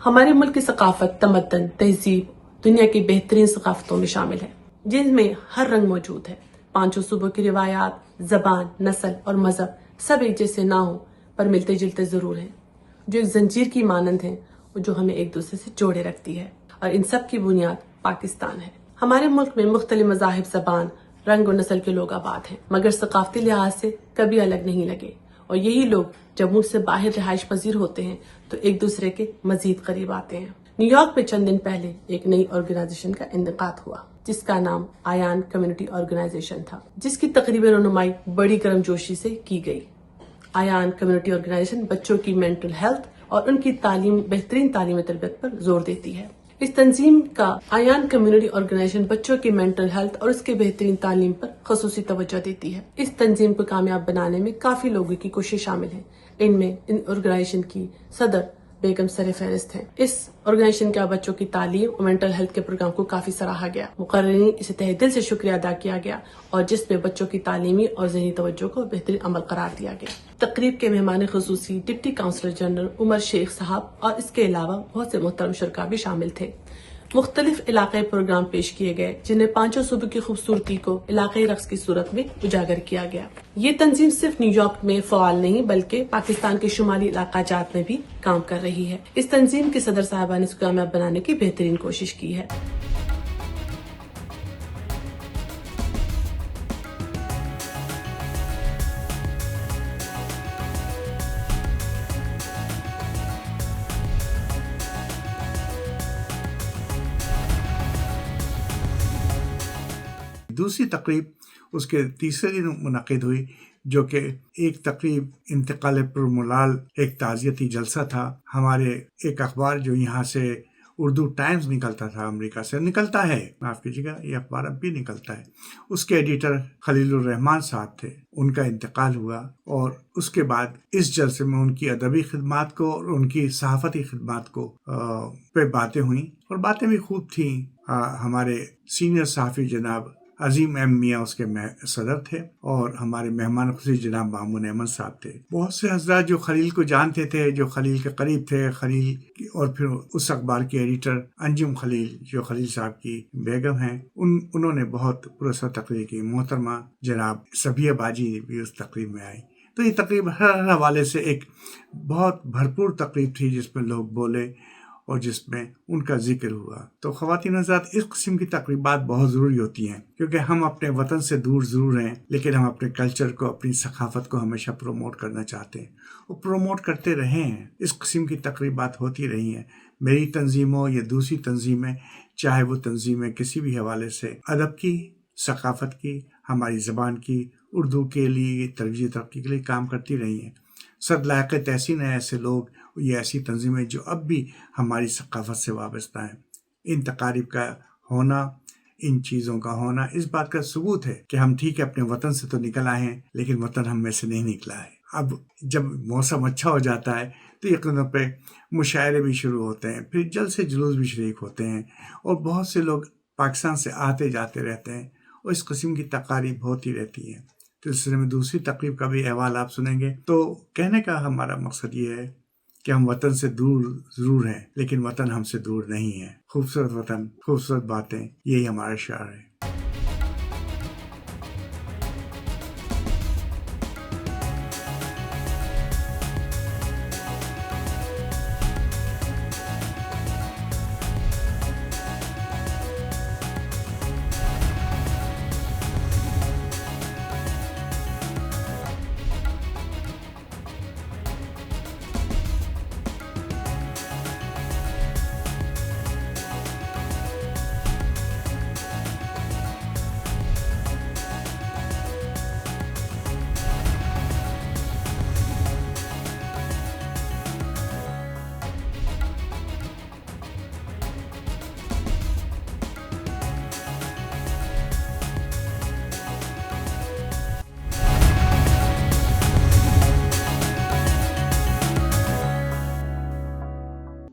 ہمارے ملک کی ثقافت، تمدن، تہذیب دنیا کی بہترین ثقافتوں میں شامل ہے، جن میں ہر رنگ موجود ہے۔ پانچوں صوبوں کی روایات، زبان، نسل اور مذہب سب ایک جیسے نہ ہوں پر ملتے جلتے ضرور ہیں، جو ایک زنجیر کی مانند ہیں، جو ہمیں ایک دوسرے سے جوڑے رکھتی ہے، اور ان سب کی بنیاد پاکستان ہے۔ ہمارے ملک میں مختلف مذاہب، زبان، رنگ اور نسل کے لوگ آباد ہیں، مگر ثقافتی لحاظ سے کبھی الگ نہیں لگے، اور یہی لوگ جب ملک سے باہر رہائش پذیر ہوتے ہیں تو ایک دوسرے کے مزید قریب آتے ہیں۔ نیو یارک میں چند دن پہلے ایک نئی آرگنائزیشن کا انعقاد ہوا جس کا نام آیان کمیونٹی آرگنائزیشن تھا، جس کی تقریبی رونمائی بڑی گرمجوشی سے کی گئی۔ آیان کمیونٹی آرگنائزیشن بچوں کی مینٹل ہیلتھ اور ان کی بہترین تعلیمی تربیت پر زور دیتی ہے۔ اس تنظیم کا آیان کمیونٹی آرگنائزیشن بچوں کی مینٹل ہیلتھ اور اس کے بہترین تعلیم پر خصوصی توجہ دیتی ہے۔ اس تنظیم کو کامیاب بنانے میں کافی لوگوں کی کوشش شامل ہے۔ ان میں ان آرگنائزیشن کی صدر بیگم سر فہرست ہیں۔ اس آرگنائزیشن کا بچوں کی تعلیم اور مینٹل ہیلتھ کے پروگرام کو کافی سراہا گیا۔ مقررین اسے تہہ دل سے شکریہ ادا کیا گیا اور جس میں بچوں کی تعلیمی اور ذہنی توجہ کو بہترین عمل قرار دیا گیا۔ تقریب کے مہمان خصوصی ڈپٹی کونسلر جنرل عمر شیخ صاحب اور اس کے علاوہ بہت سے محترم شرکاء بھی شامل تھے۔ مختلف علاقائی پروگرام پیش کیے گئے جنہیں پانچوں صوبوں کی خوبصورتی کو علاقائی رقص کی صورت میں اجاگر کیا گیا۔ یہ تنظیم صرف نیو یارک میں فعال نہیں بلکہ پاکستان کے شمالی علاقہ جات میں بھی کام کر رہی ہے۔ اس تنظیم کے صدر صاحبہ نے اس کو کامیاب بنانے کی بہترین کوشش کی ہے۔ دوسری تقریب اس کے تیسرے دن منعقد ہوئی، جو کہ ایک تقریب انتقال پرملال ایک تعزیتی جلسہ تھا۔ ہمارے ایک اخبار جو یہاں سے اردو ٹائمز نکلتا تھا، امریکہ سے نکلتا ہے، معاف کیجیے گا، یہ اخبار اب بھی نکلتا ہے، اس کے ایڈیٹر خلیل الرحمان صاحب تھے، ان کا انتقال ہوا، اور اس کے بعد اس جلسے میں ان کی ادبی خدمات کو اور ان کی صحافتی خدمات کو پہ باتیں ہوئیں، اور باتیں بھی خوب تھیں۔ ہمارے سینئر صحافی جناب عظیم ایم میاں اس کے صدر تھے، اور ہمارے مہمان خصوصی جناب مامون احمد صاحب تھے۔ بہت سے حضرات جو خلیل کو جانتے تھے، جو خلیل کے قریب تھے، خلیل اور پھر اس اخبار کے ایڈیٹر انجم خلیل جو خلیل صاحب کی بیگم ہیں، انہوں نے بہت پرسر تقریر کی۔ محترمہ جناب صبیہ باجی بھی اس تقریب میں آئی۔ تو یہ تقریب ہر حوالے سے ایک بہت بھرپور تقریب تھی، جس میں لوگ بولے اور جس میں ان کا ذکر ہوا۔ تو خواتین حضرات، اس قسم کی تقریبات بہت ضروری ہوتی ہیں، کیونکہ ہم اپنے وطن سے دور ضرور ہیں، لیکن ہم اپنے کلچر کو، اپنی ثقافت کو ہمیشہ پروموٹ کرنا چاہتے ہیں، اور پروموٹ کرتے رہے ہیں۔ اس قسم کی تقریبات ہوتی رہی ہیں۔ میری تنظیم ہو یا دوسری تنظیمیں، چاہے وہ تنظیمیں کسی بھی حوالے سے ادب کی، ثقافت کی، ہماری زبان کی، اردو کے لیے، ترویج ترقی کے لیے کام کرتی رہی ہیں۔ صد لائق تحسین ہیں ایسے لوگ، یہ ایسی تنظیمیں جو اب بھی ہماری ثقافت سے وابستہ ہیں۔ ان تقاریب کا ہونا، ان چیزوں کا ہونا اس بات کا ثبوت ہے کہ ہم ٹھیک ہے اپنے وطن سے تو نکل آئے ہیں، لیکن وطن ہم میں سے نہیں نکلا ہے۔ اب جب موسم اچھا ہو جاتا ہے تو یقیناً پہ مشاعرے بھی شروع ہوتے ہیں، پھر جلد سے جلوس بھی شریک ہوتے ہیں، اور بہت سے لوگ پاکستان سے آتے جاتے رہتے ہیں، اور اس قسم کی تقاریب ہوتی رہتی ہیں۔ تو اس سلسلے میں دوسری تقریب کا بھی احوال آپ سنیں گے۔ تو کہنے کا ہمارا مقصد یہ ہے کہ ہم وطن سے دور ضرور ہیں، لیکن وطن ہم سے دور نہیں ہے۔ خوبصورت وطن، خوبصورت باتیں، یہی ہمارا شعار ہے۔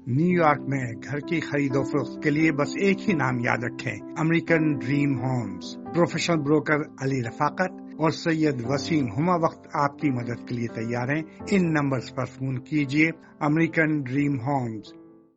نیو یارک میں گھر کی خرید و فروخت کے لیے بس ایک ہی نام یاد رکھیں، American dream homes. Professional broker Ali Rafaqat اور سید وسیم ہمہ وقت آپ کی مدد کے لیے تیار ہیں۔ ان نمبرز پر فون کیجئے۔ American dream homes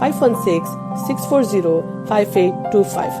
516-640-5825।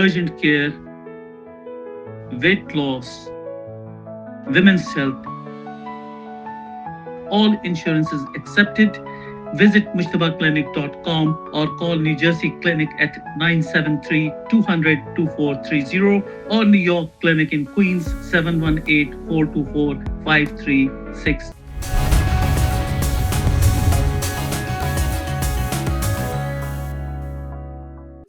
urgent care, weight loss, women's health, all insurances accepted. Visit mushtabaclinic.com or call New Jersey Clinic at 973-200-2430 or New York Clinic in Queens 718-424-5360.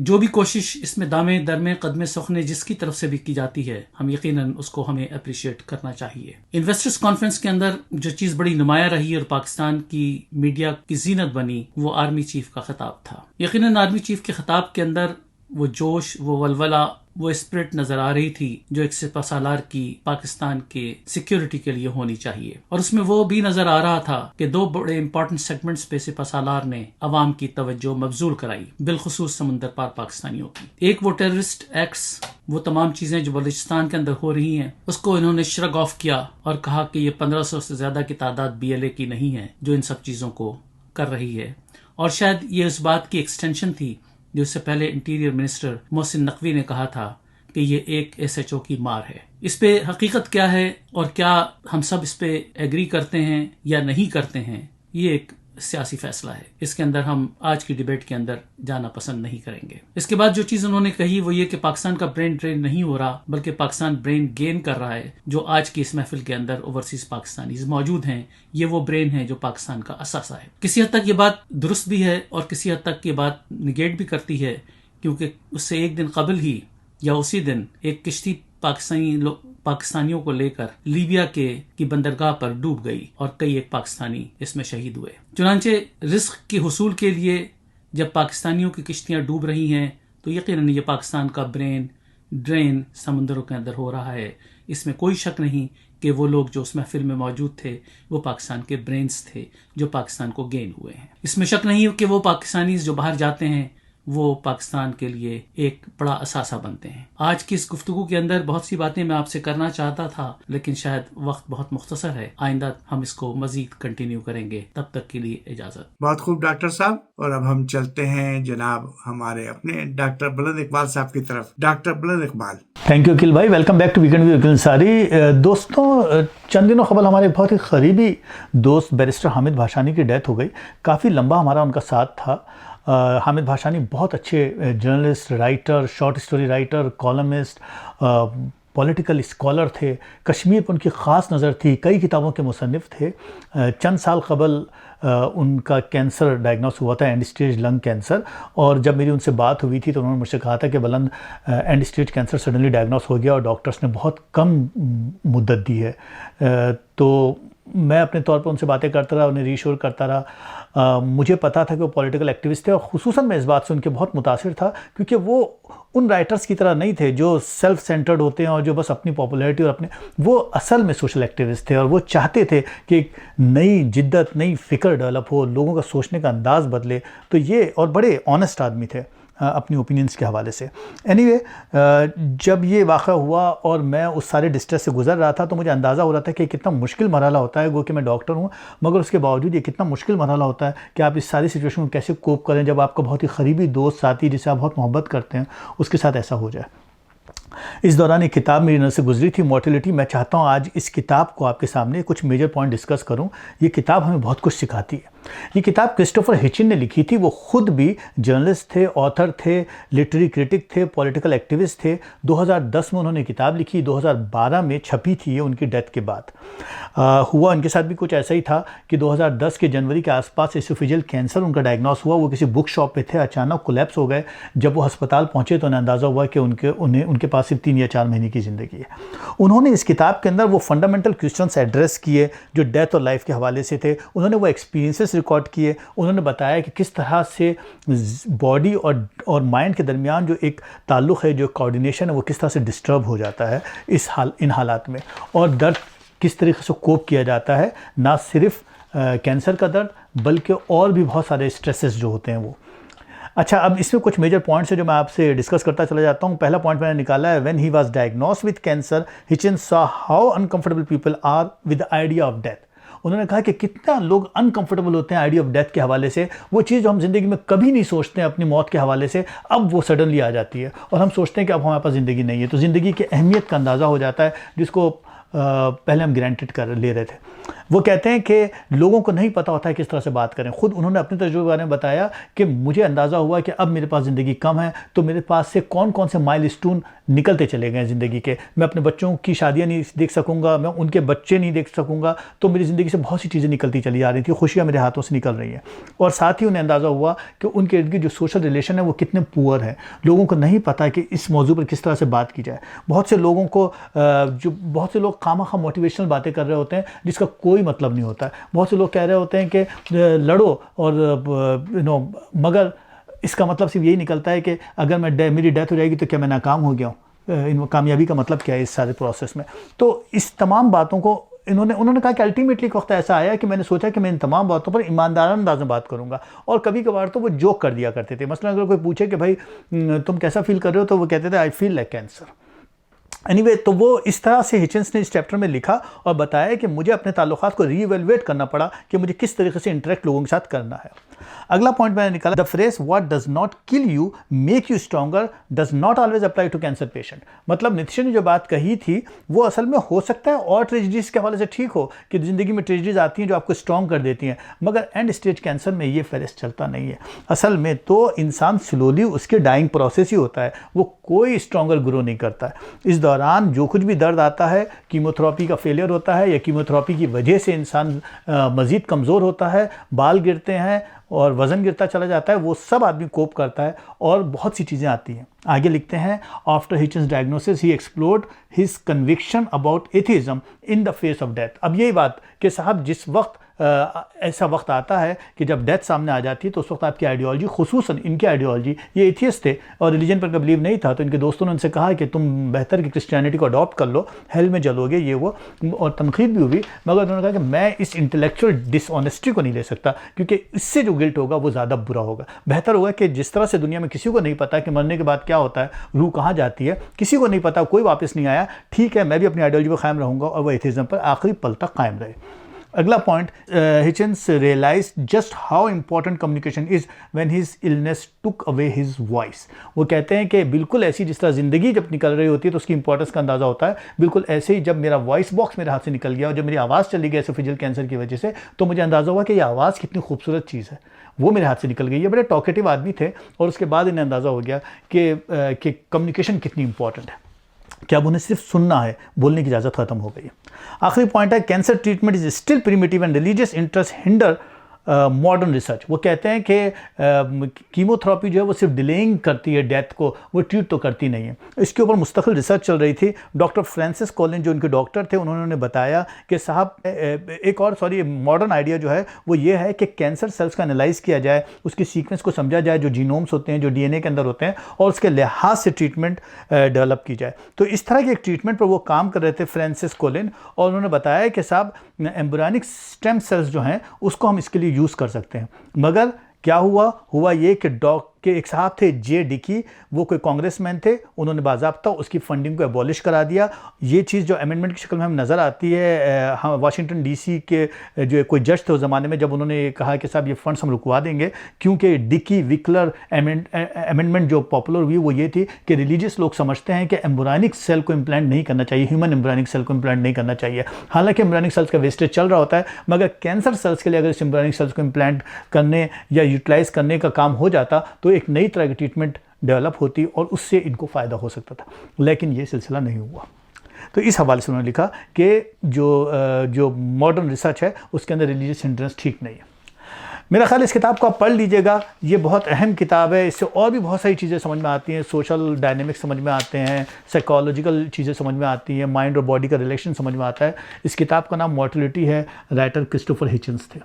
جو بھی کوشش اس میں دامے درمے قدمے سخنے جس کی طرف سے بھی کی جاتی ہے ہم یقیناً اس کو ہمیں اپریشیٹ کرنا چاہیے. انویسٹرز کانفرنس کے اندر جو چیز بڑی نمایاں رہی اور پاکستان کی میڈیا کی زینت بنی وہ آرمی چیف کا خطاب تھا. یقیناً آرمی چیف کے خطاب کے اندر وہ جوش، وہ ولولہ، وہ اسپرٹ نظر آ رہی تھی جو ایک سپہ سالار کی پاکستان کے سیکیورٹی کے لیے ہونی چاہیے. اور اس میں وہ بھی نظر آ رہا تھا کہ دو بڑے امپورٹنٹ سیگمنٹس پہ سپہ سالار نے عوام کی توجہ مبذول کرائی، بالخصوص سمندر پار پاکستانیوں کی. ایک وہ ٹیررسٹ ایکٹس، وہ تمام چیزیں جو بلوچستان کے اندر ہو رہی ہیں اس کو انہوں نے شرگ آف کیا اور کہا کہ یہ 1500 سے زیادہ کی تعداد BLA کی نہیں ہے جو ان سب چیزوں کو کر رہی ہے. اور شاید یہ اس بات کی ایکسٹینشن تھی جو اس سے پہلے انٹیریئر منسٹر محسن نقوی نے کہا تھا کہ یہ ایک SHO کی مار ہے. اس پہ حقیقت کیا ہے اور کیا ہم سب اس پہ ایگری کرتے ہیں یا نہیں کرتے ہیں، یہ ایک سیاسی فیصلہ ہے. اس کے اندر ہم آج کی ڈیبیٹ کے اندر جانا پسند نہیں کریں گے. اس کے بعد جو چیز انہوں نے کہی وہ یہ کہ پاکستان کا برین ڈرین نہیں ہو رہا بلکہ پاکستان برین گین کر رہا ہے. جو آج کی اس محفل کے اندر اوورسیز پاکستانیز موجود ہیں یہ وہ برین ہے جو پاکستان کا اثاثہ ہے. کسی حد تک یہ بات درست بھی ہے اور کسی حد تک یہ بات نگیٹ بھی کرتی ہے، کیونکہ اس سے ایک دن قبل ہی یا اسی دن ایک کشتی پاکستانیوں کو لے کر لیبیا کی بندرگاہ پر ڈوب گئی اور کئی ایک پاکستانی اس میں شہید ہوئے. چنانچہ رزق کے حصول کے لیے جب پاکستانیوں کی کشتیاں ڈوب رہی ہیں تو یقیناً یہ پاکستان کا برین ڈرین سمندروں کے اندر ہو رہا ہے. اس میں کوئی شک نہیں کہ وہ لوگ جو اس محفل میں موجود تھے وہ پاکستان کے برینز تھے جو پاکستان کو گین ہوئے ہیں. اس میں شک نہیں کہ وہ پاکستانی جو باہر جاتے ہیں وہ پاکستان کے لیے ایک بڑا اثاثہ بنتے ہیں. آج کی اس گفتگو کے اندر بہت سی باتیں میں آپ سے کرنا چاہتا تھا لیکن شاید وقت بہت مختصر ہے. آئندہ ہم اس کو مزید کنٹینیو کریں گے. تب تک کے لیے اجازت. بہت خوب ڈاکٹر صاحب. اور اب ہم چلتے ہیں جناب ہمارے اپنے ڈاکٹر بلند اقبال صاحب کی طرف. ڈاکٹر بلند اقبال. تھینک یو عقیل بھائی. Welcome back to weekend with Aqeel Ansari. دوستوں، چند دنوں قبل ہمارے بہت ہی قریبی دوست بیرسٹر حامد بھاشانی کی ڈیتھ ہو گئی. کافی لمبا ہمارا ان کا ساتھ تھا. حامد بھاشانی بہت اچھے journalist, writer, short story writer, columnist, political scholar تھے. کشمیر پر ان کی خاص نظر تھی. کئی کتابوں کے مصنف تھے. چند سال قبل ان کا کینسر ڈائگنوس ہوا تھا، اینڈ اسٹیج لنگ کینسر. اور جب میری ان سے بات ہوئی تھی تو انہوں نے مجھ سے کہا تھا کہ بلند end stage cancer suddenly diagnose ہو گیا اور ڈاکٹرس نے بہت کم مدت دی ہے. تو میں اپنے طور پر ان سے باتیں کرتا رہا، انہیں ریشور کرتا رہا. مجھے پتا تھا کہ وہ پولیٹیکل ایکٹیوسٹ تھے اور خصوصاً میں اس بات سے ان کے بہت متاثر تھا کیونکہ وہ ان رائٹرز کی طرح نہیں تھے جو سیلف سینٹرڈ ہوتے ہیں اور جو بس اپنی پاپولیرٹی اور وہ اصل میں سوشل ایکٹیوسٹ تھے اور وہ چاہتے تھے کہ ایک نئی جدت، نئی فکر ڈیولپ ہو، لوگوں کا سوچنے کا انداز بدلے. تو یہ اور بڑے آنیسٹ آدمی تھے اپنی اوپینینز کے حوالے سے. اینی وے، جب یہ واقعہ ہوا اور میں اس سارے ڈسٹریس سے گزر رہا تھا تو مجھے اندازہ ہو رہا تھا کہ کتنا مشکل مرحلہ ہوتا ہے. گو کہ میں ڈاکٹر ہوں مگر اس کے باوجود یہ کتنا مشکل مرحلہ ہوتا ہے کہ آپ اس ساری سچویشن کو کیسے کوپ کریں جب آپ کا بہت ہی قریبی دوست، ساتھی جسے آپ بہت محبت کرتے ہیں اس کے ساتھ ایسا ہو جائے. اس دوران ایک کتاب میری نظر سے گزری تھی، مورٹیلٹی. میں چاہتا ہوں آج اس کتاب کو آپ کے سامنے کچھ میجر پوائنٹ ڈسکس کروں. یہ کتاب ہمیں بہت کچھ سکھاتی ہے. یہ کتاب کرسٹوفر ہچن نے لکھی تھی. وہ خود بھی جرنلسٹ تھے، آتھر تھے، لٹری کرٹک تھے، پولیٹیکل ایکٹیوسٹ تھے. 2010 میں انہوں نے کتاب لکھی، 2012 میں چھپی تھی یہ ان کی ڈیتھ کے بعد. ہوا ان کے ساتھ بھی کچھ ایسا ہی تھا کہ 2010 کے جنوری کے آس پاس اسوفیجل کینسر ان کا ڈائگنوس ہوا. وہ کسی بک شاپ پہ تھے، اچانک کولیپس ہو گئے. جب وہ ہسپتال پہنچے تو انہیں اندازہ ہوا کہ ان کے پاس صرف 3 یا 4 مہینے کی زندگی ہے. انہوں نے اس کتاب کے اندر وہ فنڈامنٹل کوسچنس ایڈریس کیے جو ڈیتھ اور لائف کے حوالے سے تھے. انہوں نے وہ ایکسپیرینسز ریکارڈ کیے. انہوں نے بتایا کہ کس طرح سے باڈی اور مائنڈ کے درمیان جو ایک تعلق ہے، جو کوآرڈینیشن ہے، وہ کس طرح سے ڈسٹرب ہو جاتا ہے ان حالات میں، اور درد کس طریقے سے کوپ کیا جاتا ہے. نہ صرف کینسر کا درد بلکہ اور بھی بہت سارے اسٹریسز جو ہوتے ہیں وہ. اچھا، اب اس میں کچھ میجر پوائنٹس ہیں جو میں آپ سے ڈسکس کرتا چلا جاتا ہوں. پہلا پوائنٹ میں نے نکالا ہے، when he was diagnosed with cancer Hitchens saw how uncomfortable people are with the idea of death. انہوں نے کہا کہ کتنا لوگ انکمفرٹیبل ہوتے ہیں آئیڈیا آف ڈیتھ کے حوالے سے. وہ چیز جو ہم زندگی میں کبھی نہیں سوچتے ہیں اپنی موت کے حوالے سے، اب وہ سڈنلی آ جاتی ہے اور ہم سوچتے ہیں کہ اب ہمارے پاس زندگی نہیں ہے. تو زندگی کی اہمیت کا اندازہ ہو جاتا ہے جس کو پہلے ہم گرانٹیڈ کر لے رہے تھے. وہ کہتے ہیں کہ لوگوں کو نہیں پتہ ہوتا ہے کس طرح سے بات کریں. خود انہوں نے اپنے تجربے کے بارے میں بتایا کہ مجھے اندازہ ہوا کہ اب میرے پاس زندگی کم ہے تو میرے پاس سے کون کون سے مائل اسٹون نکلتے چلے گئے زندگی کے. میں اپنے بچوں کی شادیاں نہیں دیکھ سکوں گا, میں ان کے بچے نہیں دیکھ سکوں گا, تو میری زندگی سے بہت سی چیزیں نکلتی چلی جا رہی تھی, خوشیاں میرے ہاتھوں سے نکل رہی ہیں. اور ساتھ ہی انہیں اندازہ ہوا کہ ان کے ارد گرد جو سوشل ریلیشن ہے وہ کتنے پور ہے. لوگوں کو نہیں پتہ کہ اس موضوع پر کس طرح سے بات کی جائے. بہت سے لوگوں کو بہت سے لوگ خواہ موٹیویشنل باتیں کر رہے ہوتے ہیں جس کا کوئی مطلب نہیں ہوتا ہے. بہت سے لوگ کہہ رہے ہوتے ہیں کہ لڑو اور مگر اس کا مطلب صرف یہی نکلتا ہے کہ اگر میری ڈیتھ ہو جائے گی تو کیا میں ناکام ہو گیا ہوں. کامیابی کا مطلب کیا ہے اس سارے پروسیس میں. تو اس تمام باتوں کو انہوں نے کہا کہ الٹیمیٹلی ایک وقت ایسا آیا کہ میں نے سوچا کہ میں ان تمام باتوں پر ایماندارانہ انداز میں بات کروں گا. اور کبھی کبھار تو وہ جوک کر دیا کرتے تھے. مثلا اگر کوئی پوچھے کہ بھائی تم کیسا فیل کر رہے ہو, تو وہ کہتے تھے آئی فیل لائک کینسر. اینیوے, تو وہ اس طرح سے ہچنس نے اس چیپٹر میں لکھا اور بتایا کہ مجھے اپنے تعلقات کو ری ایویلویٹ کرنا پڑا کہ مجھے کس طریقے سے انٹریکٹ لوگوں کے ساتھ کرنا ہے. اگلا پوائنٹ میں نے نکالا, the phrase what does not kill you make you stronger does not always apply to cancer patient. مطلب نتیشہ نے جو بات کہی تھی وہ اصل میں ہو سکتا ہے اور ٹریجڈیز کے حوالے سے ٹھیک ہو کہ زندگی میں ٹریجڈیز آتی ہیں جو آپ کو اسٹرانگ کر دیتی ہیں, مگر اینڈ اسٹیج کینسر میں یہ فیریس چلتا نہیں ہے. اصل میں تو انسان سلولی اس کے ڈائنگ پروسیس ہی ہوتا ہے, وہ کوئی اسٹرانگر گرو نہیں کرتا ہے. اس دوران جو کچھ بھی درد آتا ہے, کیموتھراپی کا فیلئر ہوتا ہے یا کیموتھراپی کی وجہ سے انسان مزید کمزور ہوتا ہے, بال گرتے ہیں اور وزن گرتا چلا جاتا ہے, وہ سب آدمی کوپ کرتا ہے اور بہت سی چیزیں آتی ہیں. آگے لکھتے ہیں, after Hitchens diagnosis he explored his conviction about atheism in the face of death. اب یہی بات کہ صاحب جس وقت ایسا وقت آتا ہے کہ جب ڈیتھ سامنے آ جاتی ہے تو اس وقت آپ کی آئیڈیالوجی, خصوصاً ان کی آئیڈیالوجی, یہ ایتھیسٹ تھے اور ریلیجن پر بلیو نہیں تھا, تو ان کے دوستوں نے ان سے کہا کہ تم بہتر کہ کرسچینٹی کو اڈاپٹ کر لو, ہیل میں جلو گے یہ وہ, اور تنقید بھی ہوئی. مگر انہوں نے کہا کہ میں اس انٹلیکچوئل ڈس آنیسٹی کو نہیں لے سکتا کیونکہ اس سے جو گلٹ ہوگا وہ زیادہ برا ہوگا. بہتر ہوگا کہ جس طرح سے دنیا میں کسی کو نہیں پتا کہ مرنے کے بعد کیا ہوتا ہے, روح کہاں جاتی ہے, کسی کو نہیں پتا, کوئی واپس نہیں آیا, ٹھیک ہے میں بھی اپنی آئیڈیالوجی پر قائم رہوں گا, اور وہ ایتھیزم پر آخری پل تک قائم رہے. اگلا point, Hitchens realised just how important communication is when his illness took away his voice. وہ کہتے ہیں کہ بالکل ایسی جس طرح زندگی جب نکل رہی ہوتی ہے تو اس کی امپورٹنس کا اندازہ ہوتا ہے, بالکل ایسے ہی جب میرا وائس باکس میرے ہاتھ سے نکل گیا اور جب میری آواز چلی گئی اسوفیجل کینسر کی وجہ سے, تو مجھے اندازہ ہوا کہ یہ آواز کتنی خوبصورت چیز ہے, وہ میرے ہاتھ سے نکل گئی. یہ بڑے ٹاکیٹیو آدمی تھے اور اس کے بعد انہیں اندازہ ہو گیا کہ کمیونیکیشن کتنی امپورٹنٹ ہے, کہ اب انہیں صرف سننا ہے, بولنے کی اجازت ختم ہو گئی. آخری پوائنٹ ہے, cancer treatment is still primitive and religious interest hinder modern research. وہ کہتے ہیں کہ کیموتھراپی جو ہے وہ صرف ڈیلینگ کرتی ہے ڈیتھ کو, وہ ٹریٹ تو کرتی نہیں ہے. اس کے اوپر مستقل ریسرچ چل رہی تھی. ڈاکٹر فرانسس کولن جو ان کے ڈاکٹر تھے, انہوں نے بتایا کہ صاحب ایک اور ماڈرن آئیڈیا جو ہے وہ یہ ہے کہ کینسر سیلز کا انالائز کیا جائے, اس کے سیکوینس کو سمجھا جائے جو جینومس ہوتے ہیں, جو ڈی این اے کے اندر ہوتے ہیں, اور اس کے لحاظ سے ٹریٹمنٹ ڈیولپ کی جائے. تو اس طرح کی ایک ٹریٹمنٹ پر وہ کام کر رہے تھے فرانسس کولن, اور انہوں نے بتایا کہ صاحب ایمبرینک اسٹیم سیلز جو ہیں اس کو ہم اس کے لیے یوز کر سکتے ہیں. مگر کیا ہوا یہ کہ ایک صاحب تھے جے ڈکی, وہ کوئی کانگریس مین تھے, انہوں نے باضابطہ اس کی فنڈنگ کو ایبولش کرا دیا. یہ چیز جو امینڈمنٹ کی شکل میں ہم نظر آتی ہے, واشنگٹن ڈی سی کے جو کوئی جج تھے اس زمانے میں, جب انہوں نے کہا کہ صاحب یہ فنڈس ہم رکوا دیں گے, کیونکہ ڈکی وکلر امینڈمنٹ جو پاپولر ہوئی وہ یہ تھی کہ ریلیجیس لوگ سمجھتے ہیں کہ ایمبرینک سیل کو امپلانٹ نہیں کرنا چاہیے, ہیومن ایمبرینک سیل کو امپلانٹ نہیں کرنا چاہیے. حالانکہ ایمبرینک سیلز کا ویسٹیج چل رہا ہوتا ہے, مگر کینسر سیلز کے لیے اگر اس ایمبرینک سیلز کو امپلانٹ کرنے یا یوٹیلائز کرنے کا کام ہو جاتا تو ایک نئی طرح کی ٹریٹمنٹ ڈیولپ ہوتی اور اس سے ان کو فائدہ ہو سکتا تھا. لیکن یہ سلسلہ نہیں ہوا. تو اس حوالے سے انہوں نے لکھا کہ جو ماڈرن ریسرچ ہے اس کے اندر ریلیجیس ہنڈرنس ٹھیک نہیں ہے. میرا خیال اس کتاب کو آپ پڑھ لیجئے گا, یہ بہت اہم کتاب ہے. اس سے اور بھی بہت ساری چیزیں سمجھ میں آتی ہیں, سوشل ڈائنامکس سمجھ میں آتے ہیں, سائیکالوجیکل چیزیں سمجھ میں آتی ہیں, مائنڈ اور باڈی کا ریلیشن سمجھ میں آتا ہے. اس کتاب کا نام مورٹیلٹی ہے, رائٹر کرسٹوفر ہچنس تھے.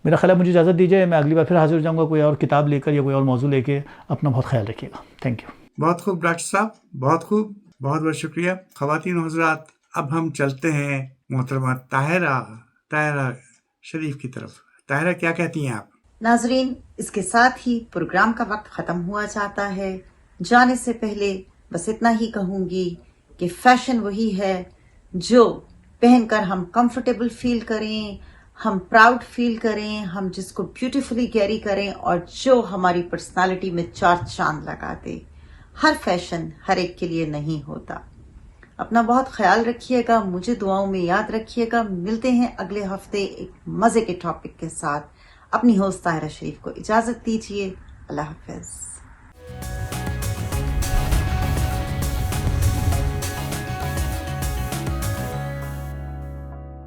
میرا خیال ہے مجھے اجازت دیجیے, میں اگلی بار پھر حاضر ہو جاؤں گا کوئی اور کتاب لے کر یا کوئی اور موضوع لے کے. اپنا بہت خیال رکھیے گا. Thank you. بہت خوب ڈاکٹر صاحب, بہت خوب, بہت بہت شکریہ. خواتین و حضرات, اب ہم چلتے ہیں محترمہ طاہرہ شریف کی طرف. طاہرہ کیا کہتی ہیں آپ؟ ناظرین, اس کے ساتھ ہی پروگرام کا وقت ختم ہوا جاتا ہے. جانے سے پہلے بس اتنا ہی کہوں گی کہ فیشن وہی ہے جو پہن کر ہم کمفرٹیبل فیل کریں, ہم پراؤڈ فیل کریں, ہم جس کو بیوٹیفلی کیری کریں, اور جو ہماری پرسنالٹی میں چار چاند لگا دے. ہر فیشن ہر ایک کے لیے نہیں ہوتا. اپنا بہت خیال رکھیے گا، مجھے دعاؤں میں یاد رکھیے گا. ملتے ہیں اگلے ہفتے ایک مزے کے ٹاپک کے ساتھ. اپنی ہوسٹ طاہرہ شریف کو اجازت دیجیے. اللہ حافظ.